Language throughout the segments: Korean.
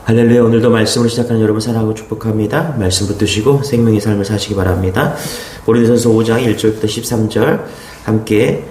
할렐루야. 오늘도 말씀으로 시작하는 여러분 사랑하고 축복합니다. 말씀 붙드시고 생명의 삶을 사시기 바랍니다. 고린도전서 5장 1절부터 13절 함께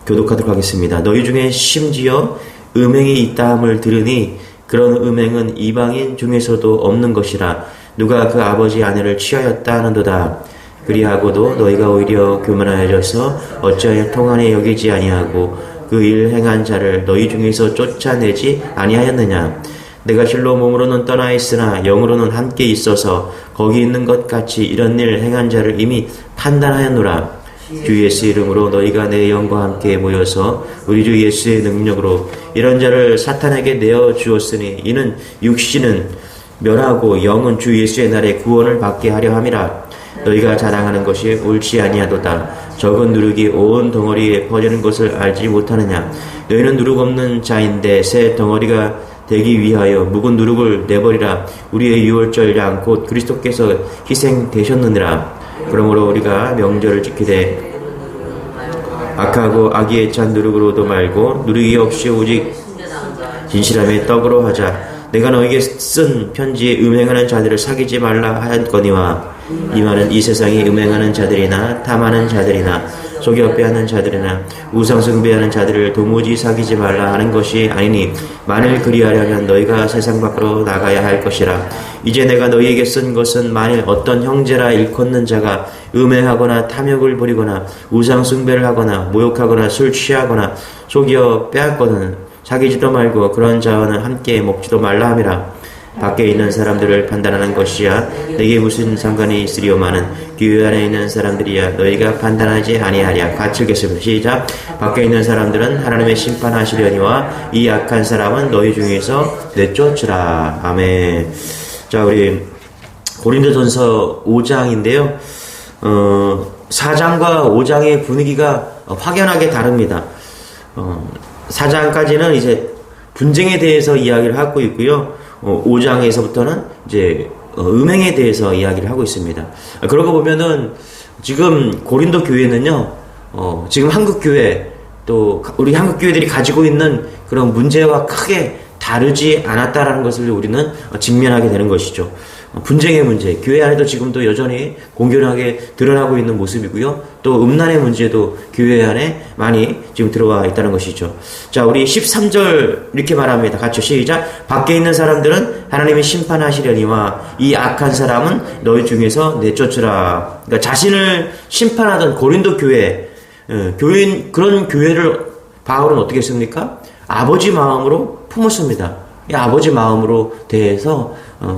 교독하도록 하겠습니다. 너희 중에 심지어 음행이 있다함을 들으니 그런 음행은 이방인 중에서도 없는 것이라 누가 그 아버지 아내를 취하였다 하는도다. 그리하고도 너희가 오히려 교만하여져서 어찌하여 통한에 여기지 아니하고 그 일 행한 자를 너희 중에서 쫓아내지 아니하였느냐. 내가 실로 몸으로는 떠나 있으나 영으로는 함께 있어서 거기 있는 것 같이 이런 일 행한 자를 이미 판단하였노라. 주 예수 이름으로 너희가 내 영과 함께 모여서 우리 주 예수의 능력으로 이런 자를 사탄에게 내어 주었으니 이는 육신은 멸하고 영은 주 예수의 날에 구원을 받게 하려 함이라. 너희가 자랑하는 것이 옳지 아니하도다. 적은 누룩이 온 덩어리에 퍼지는 것을 알지 못하느냐. 너희는 누룩 없는 자인데 새 덩어리가 되기 위하여 묵은 누룩을 내버리라. 우리의 유월절 양 곧 그리스도께서 희생되셨느니라. 그러므로 우리가 명절을 지키되 악하고 악의에 찬 누룩으로도 말고 누룩이 없이 오직 진실함의 떡으로 하자. 내가 너에게 쓴 편지에 음행하는 자들을 사귀지 말라 하였거니와 이 말은 이 세상에 음행하는 자들이나 탐하는 자들이나 속여 빼앗는 자들이나 우상숭배하는 자들을 도무지 사귀지 말라 하는 것이 아니니 만일 그리하려면 너희가 세상 밖으로 나가야 할 것이라. 이제 내가 너희에게 쓴 것은 만일 어떤 형제라 일컫는 자가 음행하거나 탐욕을 부리거나 우상숭배를 하거나 모욕하거나 술 취하거나 속여 빼앗거든 사귀지도 말고 그런 자와는 함께 먹지도 말라 함이라. 밖에 있는 사람들을 판단하는 것이야 내게 무슨 상관이 있으리오마는 교회 안에 있는 사람들이야 너희가 판단하지 아니하랴. 같이 읽겠습니다. 시작. 밖에 있는 사람들은 하나님의 심판하시려니와 이 악한 사람은 너희 중에서 내쫓으라. 아멘. 자, 우리 고린도전서 5장인데요 4장과 5장의 분위기가 확연하게 다릅니다. 4장까지는 이제 분쟁에 대해서 이야기를 하고 있고요. 5장에서부터는 이제 음행에 대해서 이야기를 하고 있습니다. 그러고 보면은 지금 고린도 교회는요, 지금 한국 교회 또 우리 한국 교회들이 가지고 있는 그런 문제와 크게 다르지 않았다라는 것을 우리는 직면하게 되는 것이죠. 분쟁의 문제, 교회 안에도 지금도 여전히 공견하게 드러나고 있는 모습이고요. 또 음란의 문제도 교회 안에 많이 지금 들어와 있다는 것이죠. 자, 우리 13절 이렇게 말합니다. 같이 시작. 밖에 있는 사람들은 하나님이 심판하시려니와 이 악한 사람은 너희 중에서 내쫓으라. 그러니까 자신을 심판하던 고린도 교회, 그런 교회를 바울은 어떻게 했습니까? 아버지 마음으로 품었습니다. 이 아버지 마음으로 대해서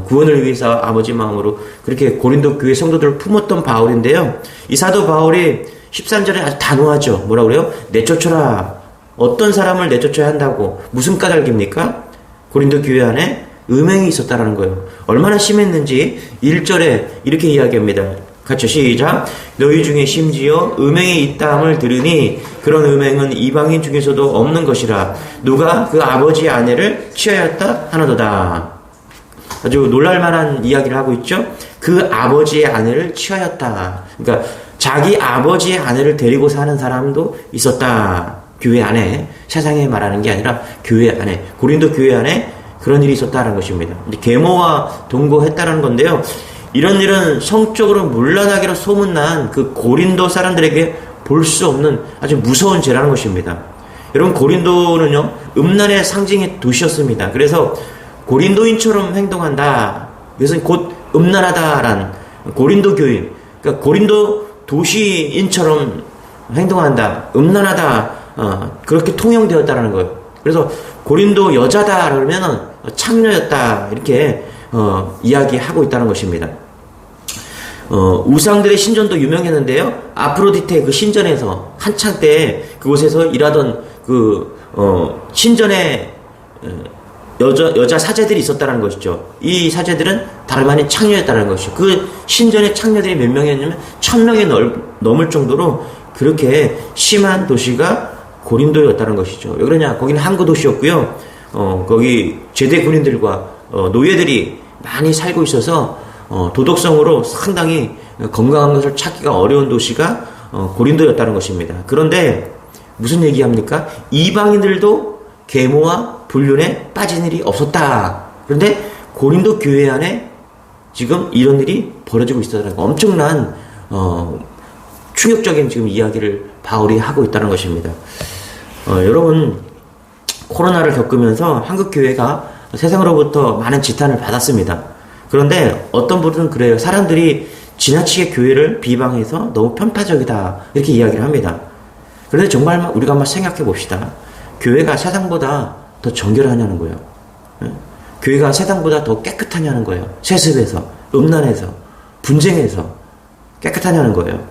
구원을 위해서 아버지 마음으로 그렇게 고린도 교회 성도들을 품었던 바울인데요. 이 사도 바울이 13절에 아주 단호하죠. 뭐라 그래요? 내쫓아라. 어떤 사람을 내쫓아야 한다고? 무슨 까닭입니까? 고린도 교회 안에 음행이 있었다라는 거예요. 얼마나 심했는지 1절에 이렇게 이야기합니다. 같이 시작. 너희 중에 심지어 음행이 있다함을 들으니 그런 음행은 이방인 중에서도 없는 것이라. 누가 그 아버지의 아내를 취하였다 하나도다. 아주 놀랄만한 이야기를 하고 있죠. 그 아버지의 아내를 취하였다. 그러니까 자기 아버지의 아내를 데리고 사는 사람도 있었다. 교회 안에. 세상에 말하는 게 아니라 교회 안에, 고린도 교회 안에 그런 일이 있었다는 것입니다. 계모와 동거했다는 건데요. 이런 일은 성적으로 문란하기로 소문난 그 고린도 사람들에게 볼 수 없는 아주 무서운 죄라는 것입니다. 여러분, 고린도는요, 음란의 상징의 도시였습니다. 그래서 고린도인처럼 행동한다. 이것은 곧 음란하다란 고린도 교인, 그러니까 고린도 도시인처럼 행동한다. 음란하다. 그렇게 통용되었다라는 거예요. 그래서 고린도 여자다 그러면은 창녀였다. 이렇게 이야기하고 있다는 것입니다. 우상들의 신전도 유명했는데요. 아프로디테 그 신전에서 한창 때 그곳에서 일하던 그 신전에 여자 사제들이 있었다는 것이죠. 이 사제들은 다름 아닌 창녀였다는 것이죠. 그 신전의 창녀들이 몇 명이었냐면 1000명이 넘을 정도로 그렇게 심한 도시가 고린도였다는 것이죠. 왜 그러냐? 거기는 항구 도시였고요. 거기 제대 군인들과 노예들이 많이 살고 있어서 도덕성으로 상당히 건강한 것을 찾기가 어려운 도시가 고린도였다는 것입니다. 그런데 무슨 얘기합니까? 이방인들도 계모와 불륜에 빠진 일이 없었다. 그런데 고린도 교회 안에 지금 이런 일이 벌어지고 있다는 거, 엄청난 충격적인 지금 이야기를 바울이 하고 있다는 것입니다. 여러분, 코로나를 겪으면서 한국 교회가 세상으로부터 많은 지탄을 받았습니다. 그런데 어떤 분들은 그래요. 사람들이 지나치게 교회를 비방해서 너무 편파적이다, 이렇게 이야기를 합니다. 그런데 정말 우리가 한번 생각해 봅시다. 교회가 세상보다 더 정결하냐는 거예요. 교회가 세상보다 더 깨끗하냐는 거예요. 세습에서, 음란에서, 분쟁에서 깨끗하냐는 거예요.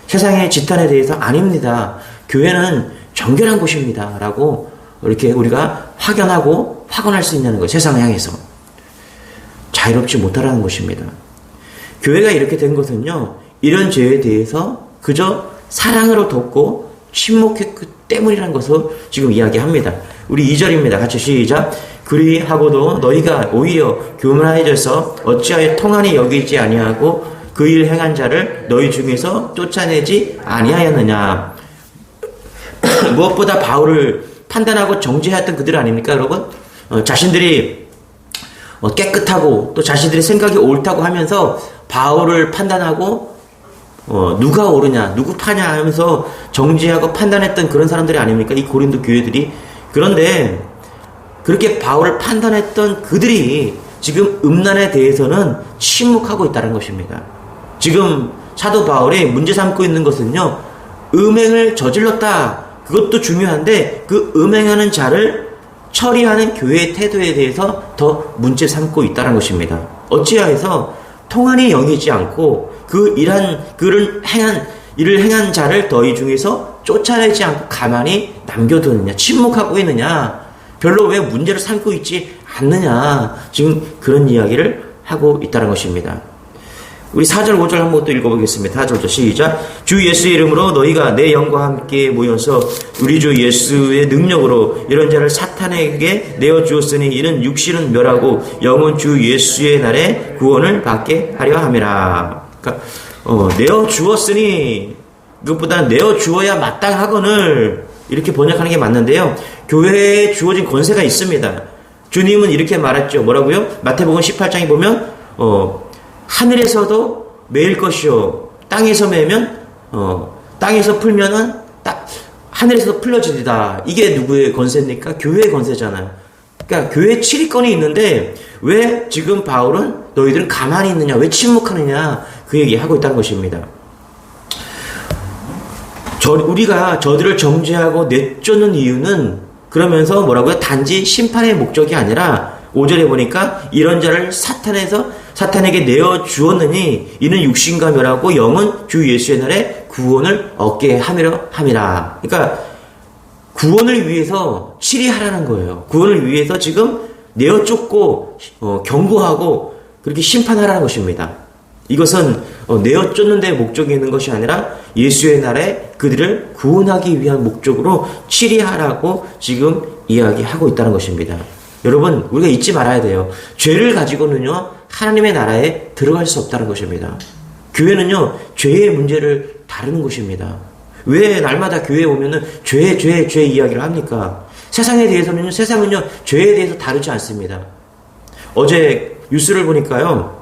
세상의 지탄에 대해서 아닙니다. 교회는 정결한 곳입니다. 라고 이렇게 우리가 확연하고 확언할 수 있냐는 거예요. 세상을 향해서. 자유롭지 못하라는 것입니다. 교회가 이렇게 된 것은요, 이런 죄에 대해서 그저 사랑으로 돕고 침묵했기 때문이라는 것을 지금 이야기합니다. 우리 2절입니다. 같이 시작. 그리하고도 너희가 오히려 교만해져서 어찌하여 통한이 여기지 아니하고 그 일 행한 자를 너희 중에서 쫓아내지 아니하였느냐. 무엇보다 바울을 판단하고 정죄했던 그들 아닙니까, 여러분? 자신들이 깨끗하고 또 자신들의 생각이 옳다고 하면서 바울을 판단하고 누가 옳으냐, 누구 파냐 하면서 정죄하고 판단했던 그런 사람들이 아닙니까? 이 고린도 교회들이. 그런데 그렇게 바울을 판단했던 그들이 지금 음란에 대해서는 침묵하고 있다는 것입니다. 지금 사도 바울이 문제 삼고 있는 것은요, 음행을 저질렀다. 그것도 중요한데 그 음행하는 자를 처리하는 교회의 태도에 대해서 더 문제 삼고 있다는 것입니다. 어찌하여서 통한이 여기지 않고 일을 행한 자를 너희 중에서 쫓아내지 않고 가만히 남겨두느냐, 침묵하고 있느냐, 별로 왜 문제를 삼고 있지 않느냐, 지금 그런 이야기를 하고 있다는 것입니다. 우리 4절 5절 한번 또 읽어보겠습니다. 4절부터 시작. 주 예수의 이름으로 너희가 내 영과 함께 모여서 우리 주 예수의 능력으로 이런 자를 사탄에게 내어주었으니 이는 육신은 멸하고 영은 주 예수의 날에 구원을 받게 하려 함이라. 그러니까 내어주었으니, 그것보다 내어주어야 마땅하거늘, 이렇게 번역하는 게 맞는데요. 교회에 주어진 권세가 있습니다. 주님은 이렇게 말했죠. 뭐라고요? 마태복음 18장에 보면 하늘에서도 매일 것이요, 땅에서 매면 땅에서 풀면은 하늘에서도 풀려지리다. 이게 누구의 권세입니까? 교회의 권세잖아요. 그러니까 교회 치리권이 있는데 왜 지금 바울은 너희들은 가만히 있느냐, 왜 침묵하느냐, 그 얘기하고 있다는 것입니다. 우리가 저들을 정죄하고 내쫓는 이유는, 그러면서 뭐라고요? 단지 심판의 목적이 아니라 5절에 보니까 이런 자를 사탄에게 내어주었느니 이는 육신과 멸하고 영은 주 예수의 날에 구원을 얻게 함이라. 그러니까 구원을 위해서 치리하라는 거예요. 구원을 위해서 지금 내어쫓고 경고하고 그렇게 심판하라는 것입니다. 이것은 내어쫓는 데 목적이 있는 것이 아니라 예수의 날에 그들을 구원하기 위한 목적으로 치리하라고 지금 이야기하고 있다는 것입니다. 여러분, 우리가 잊지 말아야 돼요. 죄를 가지고는요, 하나님의 나라에 들어갈 수 없다는 것입니다. 교회는요, 죄의 문제를 다루는 곳입니다. 왜 날마다 교회에 오면은 죄 이야기를 합니까? 세상에 대해서는요, 세상은요, 죄에 대해서 다루지 않습니다. 어제 뉴스를 보니까요,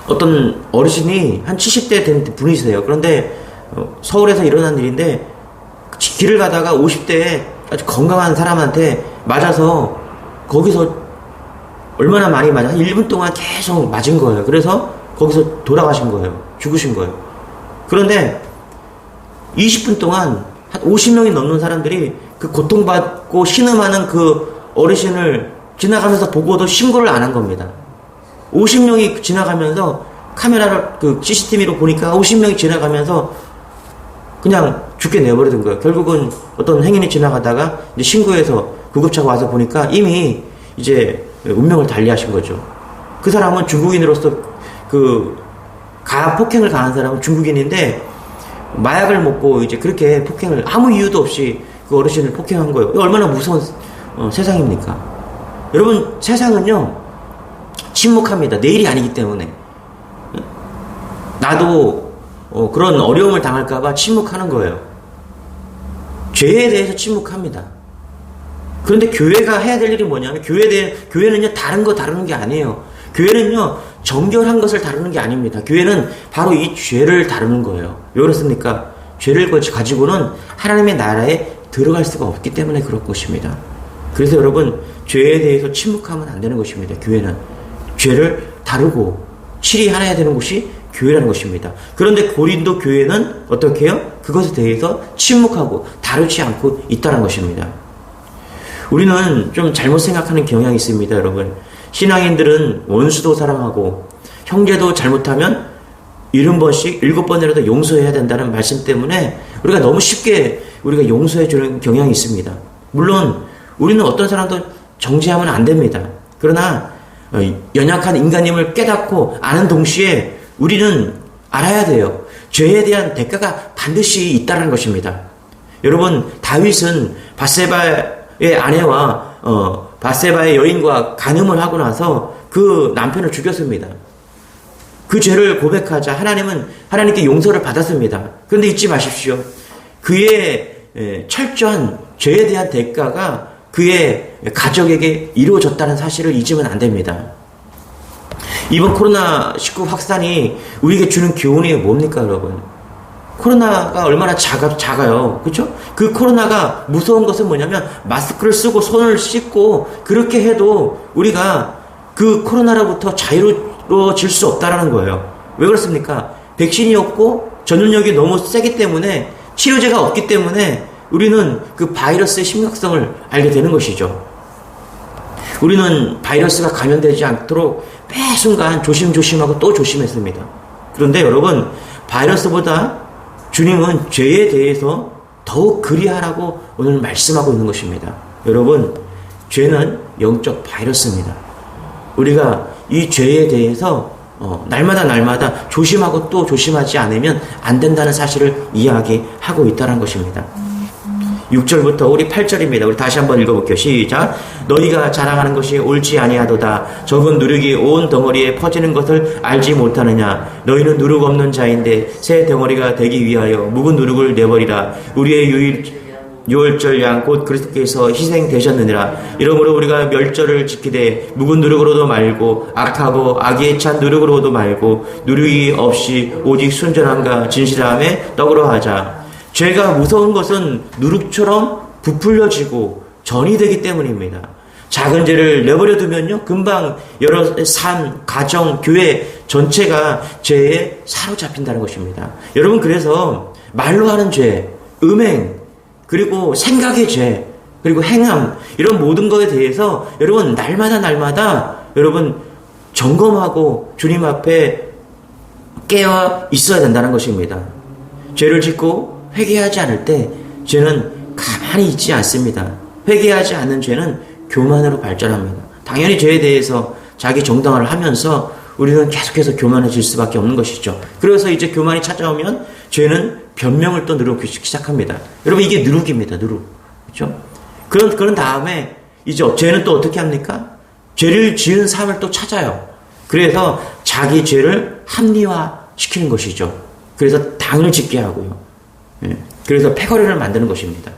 어떤 어르신이 한 70대 된 분이세요. 그런데 서울에서 일어난 일인데, 길을 가다가 50대에 아주 건강한 사람한테 맞아서 거기서 얼마나 많이 맞아? 한 1분 동안 계속 맞은 거예요. 그래서 거기서 돌아가신 거예요. 죽으신 거예요. 그런데 20분 동안 한 50명이 넘는 사람들이 그 고통받고 신음하는 그 어르신을 지나가면서 보고도 신고를 안 한 겁니다. 50명이 지나가면서 카메라를 CCTV로 보니까 50명이 지나가면서 그냥 죽게 내버려둔 거예요. 결국은 어떤 행인이 지나가다가 이제 신고해서 구급차가 와서 보니까 이미 이제 운명을 달리하신 거죠. 그 사람은 중국인으로서 폭행을 가한 사람은 중국인인데 마약을 먹고 이제 그렇게 폭행을 아무 이유도 없이 그 어르신을 폭행한 거예요. 얼마나 무서운 세상입니까? 여러분, 세상은요, 침묵합니다. 내일이 아니기 때문에. 나도 그런 어려움을 당할까봐 침묵하는 거예요. 죄에 대해서 침묵합니다. 그런데 교회가 해야 될 일이 뭐냐면 교회는요 다른 거 다루는 게 아니에요. 교회는요 정결한 것을 다루는 게 아닙니다. 교회는 바로 이 죄를 다루는 거예요. 왜 그렇습니까? 죄를 가지고는 하나님의 나라에 들어갈 수가 없기 때문에 그럴 것입니다. 그래서 여러분 죄에 대해서 침묵하면 안 되는 것입니다. 교회는 죄를 다루고 치리하여야 되는 곳이 교회라는 것입니다. 그런데 고린도 교회는 어떻게 해요? 그것에 대해서 침묵하고 다루지 않고 있다는 것입니다. 우리는 좀 잘못 생각하는 경향이 있습니다. 여러분 신앙인들은 원수도 사랑하고 형제도 잘못하면 70번씩 7번이라도 용서해야 된다는 말씀 때문에 우리가 너무 쉽게 우리가 용서해 주는 경향이 있습니다. 물론 우리는 어떤 사람도 정죄하면 안 됩니다. 그러나 연약한 인간임을 깨닫고 아는 동시에 우리는 알아야 돼요. 죄에 대한 대가가 반드시 있다는 것입니다. 여러분 다윗은 바세바의 아내와 바세바의 여인과 간음을 하고 나서 그 남편을 죽였습니다. 그 죄를 고백하자 하나님께 용서를 받았습니다. 그런데 잊지 마십시오. 그의 철저한 죄에 대한 대가가 그의 가족에게 이루어졌다는 사실을 잊으면 안 됩니다. 이번 코로나19 확산이 우리에게 주는 교훈이 뭡니까, 여러분? 코로나가 얼마나 작아요. 그렇죠? 그 코로나가 무서운 것은 뭐냐면 마스크를 쓰고 손을 씻고 그렇게 해도 우리가 그 코로나로부터 자유로워질 수 없다라는 거예요. 왜 그렇습니까? 백신이 없고 전염력이 너무 세기 때문에 치료제가 없기 때문에 우리는 그 바이러스의 심각성을 알게 되는 것이죠. 우리는 바이러스가 감염되지 않도록 매 순간 조심조심하고 또 조심했습니다. 그런데 여러분 바이러스보다 주님은 죄에 대해서 더욱 그리하라고 오늘 말씀하고 있는 것입니다. 여러분 죄는 영적 바이러스입니다. 우리가 이 죄에 대해서 날마다 조심하고 또 조심하지 않으면 안 된다는 사실을 이야기하고 있다는 것입니다. 6절부터 우리 8절입니다. 우리 다시 한번 읽어볼게요. 시작. 너희가 자랑하는 것이 옳지 아니하도다. 적은 누룩이 온 덩어리에 퍼지는 것을 알지 못하느냐. 너희는 누룩 없는 자인데 새 덩어리가 되기 위하여 묵은 누룩을 내버리라. 우리의 유월절 양 곧 그리스도께서 희생되셨느니라. 이러므로 우리가 멸절을 지키되 묵은 누룩으로도 말고 악하고 악에 찬 누룩으로도 말고 누룩이 없이 오직 순전함과 진실함에 떡으로 하자. 죄가 무서운 것은 누룩처럼 부풀려지고 전이 되기 때문입니다. 작은 죄를 내버려 두면요 금방 여러 삶, 가정, 교회 전체가 죄에 사로잡힌다는 것입니다. 여러분 그래서 말로 하는 죄, 음행, 그리고 생각의 죄, 그리고 행함 이런 모든 것에 대해서 여러분 날마다 여러분 점검하고 주님 앞에 깨어 있어야 된다는 것입니다. 죄를 짓고 회개하지 않을 때 죄는 가만히 있지 않습니다. 회개하지 않는 죄는 교만으로 발전합니다. 당연히 죄에 대해서 자기 정당화를 하면서 우리는 계속해서 교만해질 수밖에 없는 것이죠. 그래서 이제 교만이 찾아오면 죄는 변명을 또 누르기 시작합니다. 여러분 이게 누룩입니다. 누룩. 그렇죠? 그런 다음에 이제 죄는 또 어떻게 합니까? 죄를 지은 삶을 또 찾아요. 그래서 자기 죄를 합리화시키는 것이죠. 그래서 당을 짓게 하고요. 그래서 패거리를 만드는 것입니다.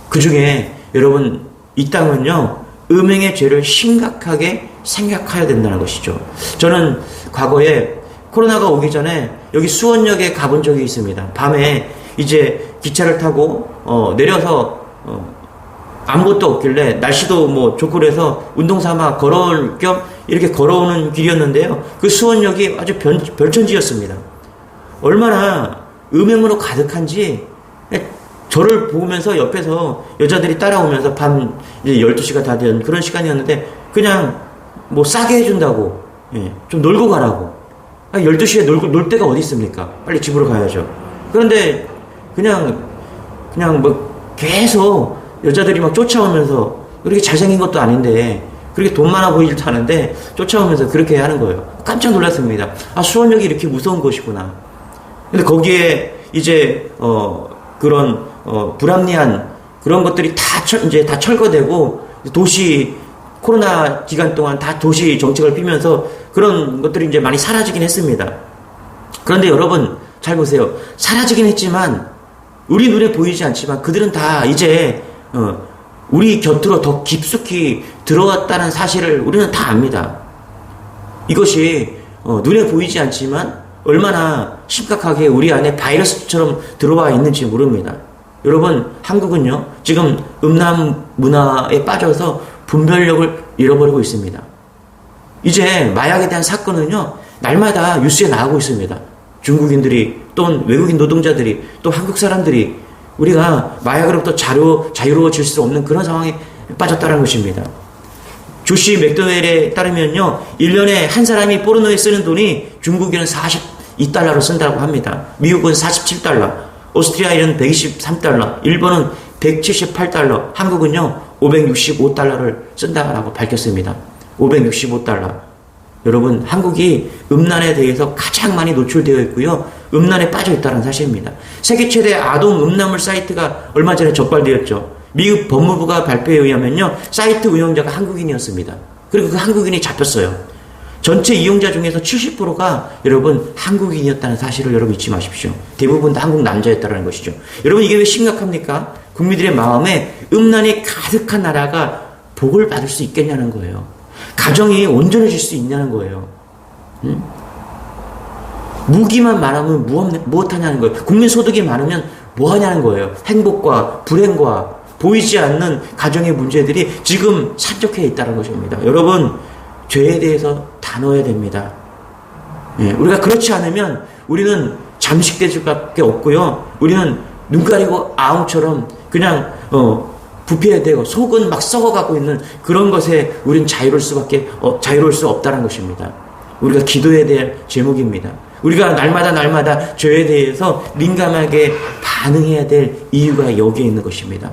그 중에 여러분 이 땅은요 음행의 죄를 심각하게 생각해야 된다는 것이죠. 저는 과거에 코로나가 오기 전에 여기 수원역에 가본 적이 있습니다. 밤에 이제 기차를 타고 내려서 아무것도 없길래 날씨도 뭐 좋고 그래서 운동삼아 걸어올 겸 이렇게 걸어오는 길이었는데요. 그 수원역이 아주 별천지였습니다. 얼마나 음행으로 가득한지 저를 보면서 옆에서 여자들이 따라오면서 밤 이제 12시가 다 된 그런 시간이었는데 그냥 뭐 싸게 해준다고 좀 놀고 가라고 12시에 놀 데가 어디 있습니까? 빨리 집으로 가야죠. 그런데 그냥 뭐 계속 여자들이 막 쫓아오면서 그렇게 잘생긴 것도 아닌데 그렇게 돈 많아 보이지도 않은데 쫓아오면서 그렇게 하는 거예요. 깜짝 놀랐습니다. 아 수원역이 이렇게 무서운 곳이구나. 근데 거기에 이제 그런 불합리한 그런 것들이 이제 다 철거되고 도시 코로나 기간 동안 다 도시 정책을 피면서 그런 것들이 이제 많이 사라지긴 했습니다. 그런데 여러분 잘 보세요. 사라지긴 했지만 우리 눈에 보이지 않지만 그들은 다 이제 우리 곁으로 더 깊숙이 들어왔다는 사실을 우리는 다 압니다. 이것이 눈에 보이지 않지만 얼마나 심각하게 우리 안에 바이러스처럼 들어와 있는지 모릅니다. 여러분, 한국은요, 지금 음란 문화에 빠져서 분별력을 잃어버리고 있습니다. 이제 마약에 대한 사건은요, 날마다 뉴스에 나오고 있습니다. 중국인들이, 또는 외국인 노동자들이, 또 한국 사람들이 우리가 마약으로부터 자유로워질 수 없는 그런 상황에 빠졌다는 것입니다. 조시 맥도웰에 따르면요, 1년에 한 사람이 포르노에 쓰는 돈이 중국에는 42달러로 쓴다고 합니다. 미국은 47달러, 오스트리아에는 123달러, 일본은 178달러, 한국은요, 565달러를 쓴다라고 밝혔습니다. 565달러. 여러분, 한국이 음란에 대해서 가장 많이 노출되어 있고요, 음란에 빠져 있다는 사실입니다. 세계 최대 아동 음란물 사이트가 얼마 전에 적발되었죠. 미국 법무부가 발표에 의하면요, 사이트 운영자가 한국인이었습니다. 그리고 그 한국인이 잡혔어요. 전체 이용자 중에서 70%가 여러분 한국인이었다는 사실을 여러분 잊지 마십시오. 대부분 다 한국 남자였다는 것이죠. 여러분, 이게 왜 심각합니까? 국민들의 마음에 음란이 가득한 나라가 복을 받을 수 있겠냐는 거예요. 가정이 온전해질 수 있냐는 거예요. 무기만 많으면 무엇하냐는 거예요. 국민소득이 많으면 뭐하냐는 거예요. 행복과 불행과 보이지 않는 가정의 문제들이 지금 산적해 있다는 것입니다. 여러분, 죄에 대해서 단호해야 됩니다. 우리가 그렇지 않으면 우리는 잠식될 수밖에 없고요. 우리는 눈 가리고 아웅처럼 그냥 부패되고 속은 막 썩어가고 있는 그런 것에 우리는 자유로울 수 없다는 것입니다. 우리가 기도해야 될 제목입니다. 우리가 날마다 죄에 대해서 민감하게 반응해야 될 이유가 여기에 있는 것입니다.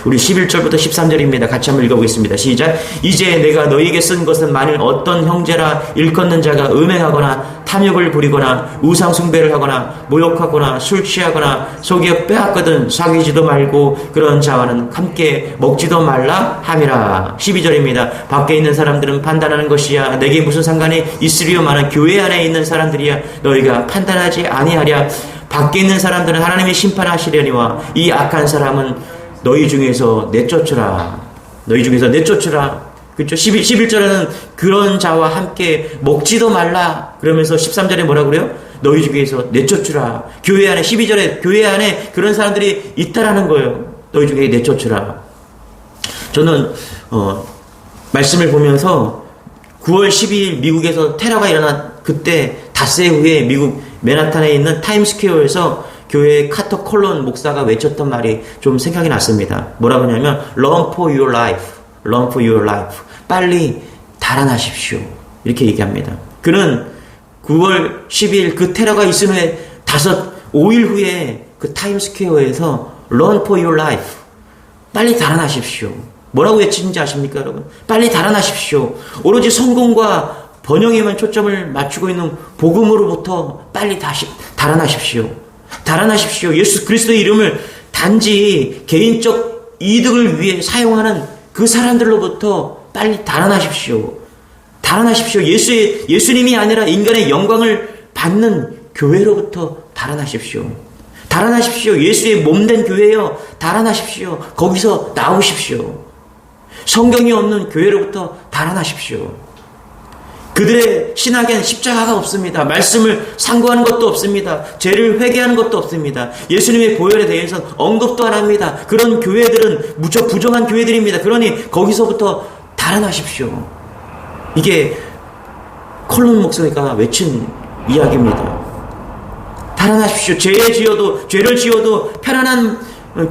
우리 11절부터 13절입니다. 같이 한번 읽어보겠습니다. 시작. 이제 내가 너희에게 쓴 것은 만일 어떤 형제라 일컫는 자가 음행하거나 탐욕을 부리거나 우상 숭배를 하거나 모욕하거나 술 취하거나 속여 빼앗거든 사귀지도 말고 그런 자와는 함께 먹지도 말라 함이라. 12절입니다. 밖에 있는 사람들은 판단하는 것이야 내게 무슨 상관이 있으리요마는 교회 안에 있는 사람들이야 너희가 판단하지 아니하랴. 밖에 있는 사람들은 하나님이 심판하시려니와 이 악한 사람은 너희 중에서 내쫓으라. 너희 중에서 내쫓으라. 그렇죠? 11절에는 그런 자와 함께 먹지도 말라. 그러면서 13절에 뭐라 그래요? 너희 중에서 내쫓으라. 교회 안에, 12절에 교회 안에 그런 사람들이 있다라는 거예요. 너희 중에 내쫓으라. 저는 말씀을 보면서 9월 12일 미국에서 테러가 일어난 그때 닷새 후에 미국 맨하탄에 있는 타임스퀘어에서 교회의 카터 콜론 목사가 외쳤던 말이 좀 생각이 났습니다. 뭐라고 하냐면 Run for your life. Run for your life. 빨리 달아나십시오. 이렇게 얘기합니다. 그는 9월 10일 그 테러가 있은 후에 5일 후에 그 타임스퀘어에서 Run for your life. 빨리 달아나십시오. 뭐라고 외치는지 아십니까, 여러분? 빨리 달아나십시오. 오로지 성공과 번영에만 초점을 맞추고 있는 복음으로부터 빨리 달아나십시오. 달아나십시오. 예수 그리스도의 이름을 단지 개인적 이득을 위해 사용하는 그 사람들로부터 빨리 달아나십시오. 달아나십시오. 예수님이 아니라 인간의 영광을 받는 교회로부터 달아나십시오. 달아나십시오. 예수의 몸된 교회요. 달아나십시오. 거기서 나오십시오. 성경이 없는 교회로부터 달아나십시오. 그들의 신학엔 십자가가 없습니다. 말씀을 상고하는 것도 없습니다. 죄를 회개하는 것도 없습니다. 예수님의 보혈에 대해서 언급도 안 합니다. 그런 교회들은 무척 부정한 교회들입니다. 그러니 거기서부터 달아나십시오. 이게 콜론 목사가 외친 이야기입니다. 달아나십시오. 죄를 지어도 편안한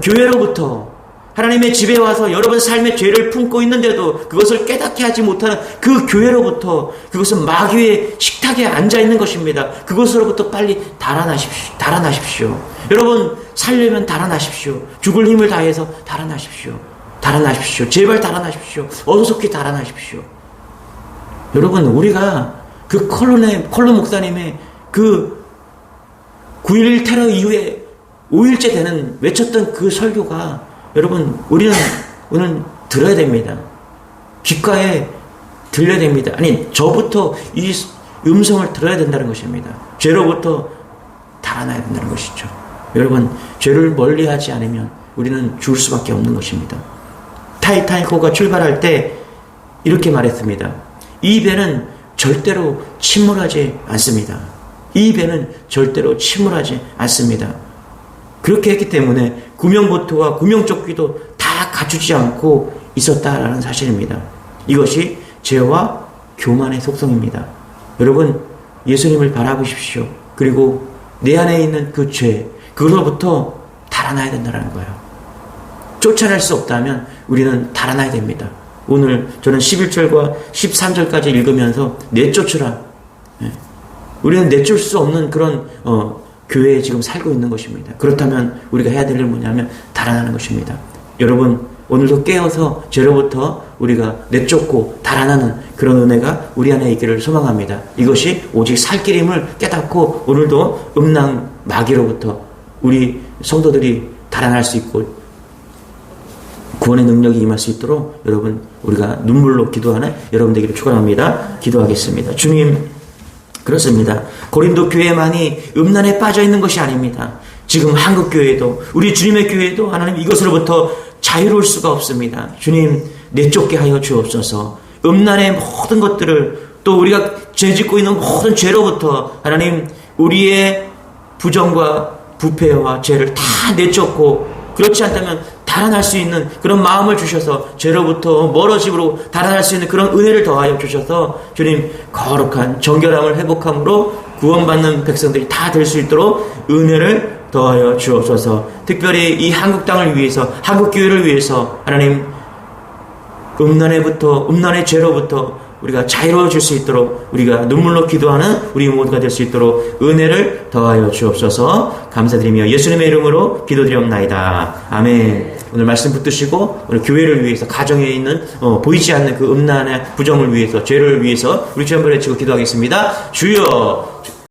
교회로부터 하나님의 집에 와서 여러분 삶의 죄를 품고 있는데도 그것을 깨닫게 하지 못하는 그 교회로부터 그것은 마귀의 식탁에 앉아 있는 것입니다. 그것으로부터 빨리 달아나십시오. 여러분 살려면 달아나십시오. 죽을 힘을 다해서 달아나십시오. 달아나십시오. 제발 달아나십시오. 어서속히 달아나십시오. 여러분 우리가 그 콜론 목사님의 그 9.11 테러 이후에 5일째 되는 외쳤던 그 설교가 여러분 우리는 오늘 들어야 됩니다. 귓가에 들려야 됩니다. 아니 저부터 이 음성을 들어야 된다는 것입니다. 죄로부터 달아나야 된다는 것이죠. 여러분 죄를 멀리하지 않으면 우리는 죽을 수밖에 없는 것입니다. 타이타닉호가 출발할 때 이렇게 말했습니다. 이 배는 절대로 침몰하지 않습니다. 이 배는 절대로 침몰하지 않습니다. 그렇게 했기 때문에 구명보트와 구명조끼도 다 갖추지 않고 있었다라는 사실입니다. 이것이 죄와 교만의 속성입니다. 여러분, 예수님을 바라보십시오. 그리고 내 안에 있는 그 죄, 그걸로부터 달아나야 된다는 거예요. 쫓아낼 수 없다면 우리는 달아나야 됩니다. 오늘 저는 11절과 13절까지 읽으면서 내쫓으라. 우리는 내쫓을 수 없는 그런 교회에 지금 살고 있는 것입니다. 그렇다면 우리가 해야 될 일은 뭐냐면 달아나는 것입니다. 여러분, 오늘도 깨어서 죄로부터 우리가 내쫓고 달아나는 그런 은혜가 우리 안에 있기를 소망합니다. 이것이 오직 살 길임을 깨닫고 오늘도 음란 마귀로부터 우리 성도들이 달아날 수 있고 구원의 능력이 임할 수 있도록 여러분, 우리가 눈물로 기도하는 여러분 되기를 축원합니다. 기도하겠습니다. 주님, 그렇습니다. 고린도 교회만이 음란에 빠져 있는 것이 아닙니다. 지금 한국 교회도, 우리 주님의 교회도 하나님 이것으로부터 자유로울 수가 없습니다. 주님, 내쫓게 하여 주옵소서. 음란의 모든 것들을, 또 우리가 죄짓고 있는 모든 죄로부터 하나님, 우리의 부정과 부패와 죄를 다 내쫓고, 그렇지 않다면 달아날 수 있는 그런 마음을 주셔서 죄로부터 멀어짐으로 달아날 수 있는 그런 은혜를 더하여 주셔서 주님, 거룩한 정결함을 회복함으로 구원받는 백성들이 다 될 수 있도록 은혜를 더하여 주옵소서. 특별히 이 한국 땅을 위해서, 한국 교회를 위해서 하나님, 음란의 죄로부터 우리가 자유로워질 수 있도록 우리가 눈물로 기도하는 우리 모두가 될 수 있도록 은혜를 더하여 주옵소서. 감사드리며 예수님의 이름으로 기도드리옵나이다. 아멘. 오늘 말씀 붙드시고 오늘 교회를 위해서, 가정에 있는 보이지 않는 그 음란의 부정을 위해서, 죄를 위해서 우리 주 한번 외치고 기도하겠습니다. 주여,